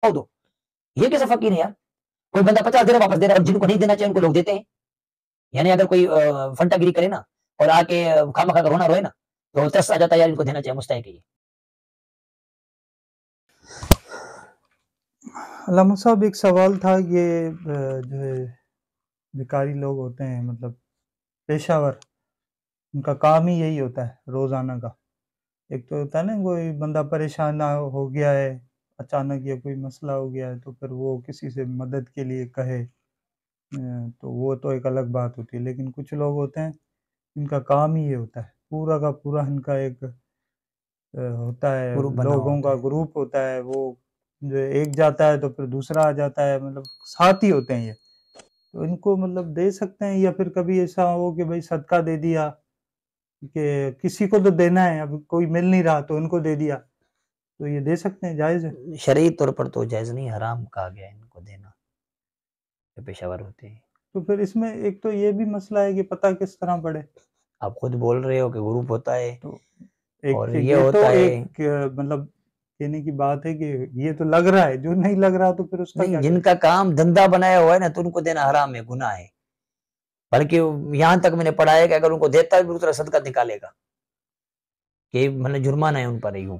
دو. یہ کیسا فقیر ہے یار؟ کوئی بندہ 50 دے رہا واپس دے رہا ہے، اور جن کو نہیں دینا چاہیے ان کو لوگ دیتے ہیں. یعنی اگر کوئی فنٹا گیری کرے نا اور آ کے خواہ مخواہ رونا روئے نا تو ترس آ جاتا ہے یار ان کو دینا چاہیے، مستحق ہے یہ. علامہ صاحب ایک سوال تھا، یہ جو ہے بھکاری لوگ ہوتے ہیں، مطلب پیشہ ور، ان کا کام ہی یہی ہوتا ہے روزانہ کا. ایک تو ہوتا ہے نا کوئی بندہ پریشان ہو گیا ہے اچانک، یا کوئی مسئلہ ہو گیا ہے تو پھر وہ کسی سے مدد کے لیے کہے، تو وہ تو ایک الگ بات ہوتی ہے. لیکن کچھ لوگ ہوتے ہیں ان کا کام ہی یہ ہوتا ہے، پورا کا پورا ان کا ایک ہوتا ہے، گروپ بنا ہوا لوگوں ہوتا کا ہے. گروپ ہوتا ہے، وہ جو ایک جاتا ہے تو پھر دوسرا آ جاتا ہے، مطلب ساتھی ہوتے ہیں یہ. تو ان کو مطلب دے سکتے ہیں، یا پھر کبھی ایسا ہو کہ بھائی صدقہ دے دیا، کہ کسی کو تو دینا ہے، اب کوئی مل نہیں رہا تو ان کو دے دیا، تو یہ دے سکتے ہیں، جائز ہے؟ شرعی طور پر تو جائز نہیں، حرام کہا گیا ہے ان کو دینا، جو پیشہ ور ہوتے ہیں. تو پھر اس میں ایک تو یہ بھی مسئلہ ہے کہ پتہ کس طرح پڑے. آپ خود بول رہے ہو کہ گروپ ہوتا ہے، تو ایک اور یہ تو ہوتا ہے ایک مطلب کہنے کی بات ہے کہ یہ تو لگ رہا ہے، جو نہیں لگ رہا تو پھر اس کا نہیں، کیا جن کریں؟ کا کام دھندا بنایا ہوا ہے نا تو ان کو دینا حرام ہے، گناہ ہے. بلکہ یہاں تک میں نے پڑھا ہے کہ اگر ان کو دیتا ہے بھی دوسرا صدقہ نکالے گا، کہ مطلب جرمانہ ہے ان پر یوں،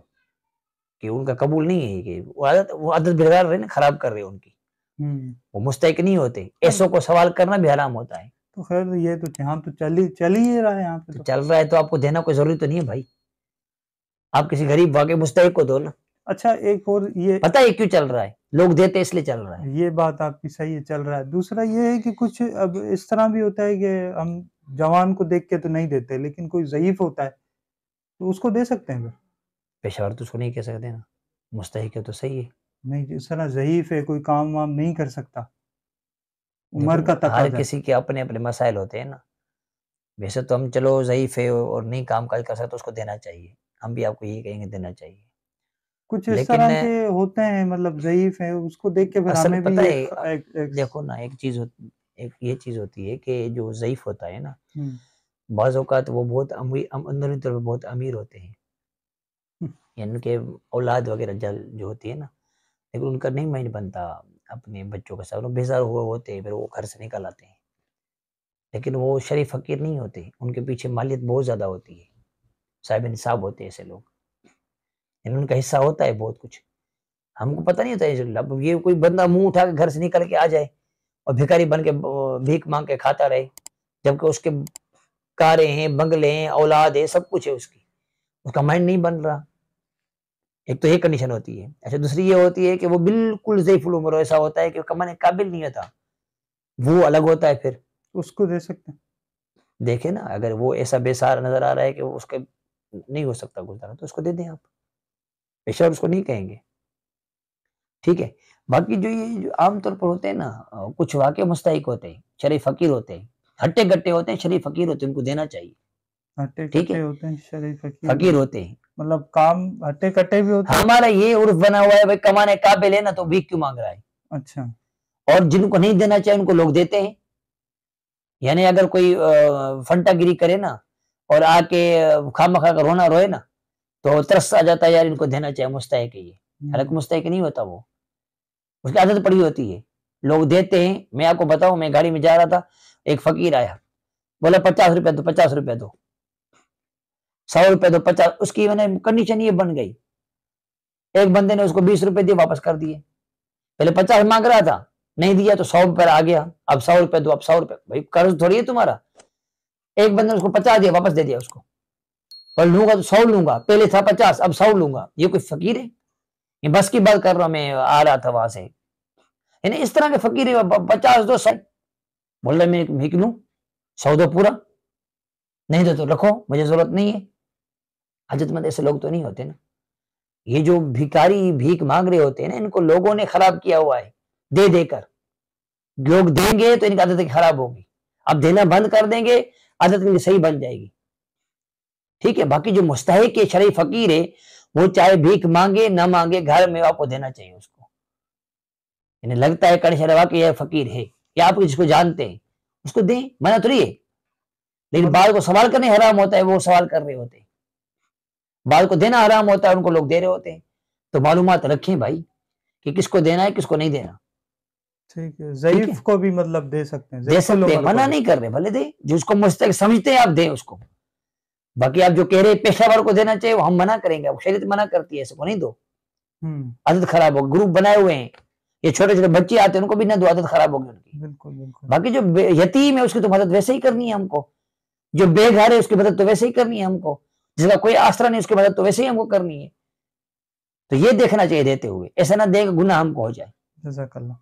کہ ان کا قبول نہیں ہے، کہ وہ عادت بگاڑ رہے نا، خراب کر رہے ان کی، وہ مستحق نہیں ہوتے. ایسوں کو سوال کرنا بھی حرام ہوتا ہے. تو خیر یہ تو یہاں تو چل ہی رہا ہے، یہاں پہ تو تو چل رہا ہے تو آپ کو دینا کوئی ضروری تو نہیں ہے بھائی. آپ کسی غریب واقعی مستحق کو دو نا. اچھا ایک اور یہ پتہ ہے کیوں چل رہا ہے؟ لوگ دیتے اس لیے چل رہا ہے. یہ بات آپ کی صحیح ہے، چل رہا ہے. دوسرا یہ ہے کہ کچھ اب اس طرح بھی ہوتا ہے کہ ہم جوان کو دیکھ کے تو نہیں دیتے، لیکن کوئی ضعیف ہوتا ہے تو اس کو دے سکتے ہیں. پیشہ ور تو اس کو نہیں کہہ سکتے نا، مستحق ہے تو صحیح ہے. نہیں، جس طرح ضعیف ہے، کوئی کام وام نہیں کر سکتا، دیکھو عمر کا ہر تقاضا ہے. کسی کے اپنے اپنے مسائل ہوتے ہیں نا. ویسے تو ہم چلو ضعیف ہے اور نہیں کام کاج کر سکتے، اس کو دینا چاہیے. ہم بھی آپ کو یہی کہیں گے دینا چاہیے. کچھ اس لیکن طرح کے ہوتے ہیں مطلب ضعیف ہیں، اس کو دیکھ کے پھر اصل ہمیں بھی پتہ ہے، ایک دیکھو نا ایک چیز ایک یہ چیز ہوتی ہے کہ جو ضعیف ہوتا ہے نا، بعض اوقات وہ بہت اندرونی طور پہ بہت امیر ہوتے ہیں، یعنی کہ اولاد وغیرہ جو ہوتی ہے نا، لیکن ان کا نہیں مائنڈ بنتا اپنے بچوں کے ساتھ، بیزار ہوئے ہوتے ہیں، پھر وہ گھر سے نکل آتے ہیں. لیکن وہ شریف فقیر نہیں ہوتے، ان کے پیچھے مالیت بہت زیادہ ہوتی ہے، صاحب نصاب ہوتے ہیں ایسے لوگ، یعنی ان کا حصہ ہوتا ہے بہت کچھ. ہم کو پتہ نہیں ہوتا ہے. اب یہ کوئی بندہ منہ اٹھا کے گھر سے نکل کے آ جائے اور بھکاری بن کے بھیک مانگ کے کھاتا رہے، جبکہ اس کے کاریں ہیں، بنگلے ہیں، اولاد ہے، سب کچھ ہے، اس کا مائنڈ نہیں بن رہا. ایک تو یہ کنڈیشن ہوتی ہے. اچھا دوسری یہ ہوتی ہے کہ وہ بالکل ضعیف العمر ایسا ہوتا ہے کہ کمانے قابل نہیں ہوتا، وہ الگ ہوتا ہے. پھر اس کو دے سکتے ہیں. دیکھیں نا، اگر وہ ایسا بے سہارا نظر آ رہا ہے کہ اس کے نہیں ہو سکتا گزارا، تو اس کو دے دیں آپ، پیشہ ور اس کو نہیں کہیں گے. ٹھیک ہے. باقی جو یہ عام طور پر ہوتے ہیں نا، کچھ واقع مستحق ہوتے ہیں، شریف فقیر ہوتے ہیں، ہٹے گٹے ہوتے ہیں، شریف فقیر ہوتے ہیں، ان کو دینا چاہیے. ہٹے ٹھیک ہے، کٹے ہوتے ہیں، شریف فقیر ہوتے ہیں. مطلب کام ہٹے کٹے بھی ہوتے ہیں. ہمارا یہ عرف بنا ہوا ہے بھائی کمانے قابل ہے نا تو بھیک کیوں مانگ رہا ہے. اچھا. اور جن کو نہیں دینا چاہیے ان کو لوگ دیتے ہیں. یعنی اگر کوئی فنٹا گیری کرے نا اور آ کے خواہ مخواہ کا رونا روئے نا تو ترس آ جاتا ہے یار ان کو دینا چاہیے، مستحق ہے یہ. حالانکہ مستحق نہیں ہوتا، وہ اس کی عادت پڑی ہوتی ہے، لوگ دیتے ہیں. میں آپ کو بتاؤں، میں گاڑی میں جا رہا تھا، ایک فقیر آیا، بولا 50 روپے دو، 50 روپے دو، 100 روپے دو، 50. اس کی کنڈیشن یہ بن گئی. ایک بندے نے اس کو 20 روپے دیے، واپس کر دیے. پہلے 50 مانگ رہا تھا، نہیں دیا تو 100 پر آ گیا. اب 100 روپے دو، اب 100 روپے. بھائی قرض تھوڑی ہے تمہارا. ایک بندے نے اس کو 50 دیا، واپس دے دیا اس کو. اور لوں گا تو 100 لوں گا، پہلے تھا 50 اب 100 لوں گا. یہ کوئی فقیر ہے؟ یہ بس کی بات کر رہا ہوں، میں آ رہا تھا وہاں سے. یعنی اس طرح کے فقیر 50 دو 100 بول رہے میں بھیک لوں، 100 دو پورا، نہیں دو تو رکھو، مجھے ضرورت نہیں ہے. حاجت مند ایسے لوگ تو نہیں ہوتے نا. یہ جو بھکاری بھیک مانگ رہے ہوتے ہیں نا، ان کو لوگوں نے خراب کیا ہوا ہے دے دے کر. لوگ دیں گے تو ان کی عادت خراب ہوگی، اب دینا بند کر دیں گے عادت ان کی صحیح بن جائے گی. ٹھیک ہے. باقی جو مستحق ہے، شرعی فقیر ہے، وہ چاہے بھیک مانگے نہ مانگے، گھر میں آپ کو دینا چاہیے اس کو. یعنی لگتا ہے کنڈیشن واقعی یہ فقیر ہے یا آپ جس کو جانتے ہیں اس کو دیں، منع تو نہیں ہے. لیکن بعض کو سوال کرنے حرام ہوتا ہے، وہ سوال کر رہے ہوتے ہیں. بعض کو دینا حرام ہوتا ہے، ان کو لوگ دے رہے ہوتے ہیں. تو معلومات رکھیں بھائی کہ کس کو دینا ہے کس کو نہیں دینا. ٹھیک ہے. ضعیف کو بھی مطلب دے سکتے ہیں, دے سکتے ہیں, منع نہیں کر رہے, بھلے دیں, جس کو مستحق سمجھتے ہیں آپ دیں اس کو. باقی آپ جو کہہ رہے پیشہ ور کو دینا چاہیے وہ ہم منع کریں گے, شریعت منع کرتی ہے ایسے کو نہیں دو, عادت خراب ہوگی. گروپ بنائے ہوئے ہیں, یہ چھوٹے چھوٹے بچے آتے ہیں ان کو بھی نہ دو, عادت خراب ہوگی ان کی. بالکل بالکل. باقی جو یتیم ہے اس کی تو مدد ویسے ہی کرنی ہے ہم کو, جو بے گھر ہے اس کی مدد تو ویسے ہی کرنی ہے ہم کو, جس کا کوئی آسرا نہیں اس کی مدد تو ویسے ہی ہم کو کرنی ہے. تو یہ دیکھنا چاہیے دیتے ہوئے, ایسا نہ دے کہ گناہ ہم کو ہو جائے. جزاک اللہ.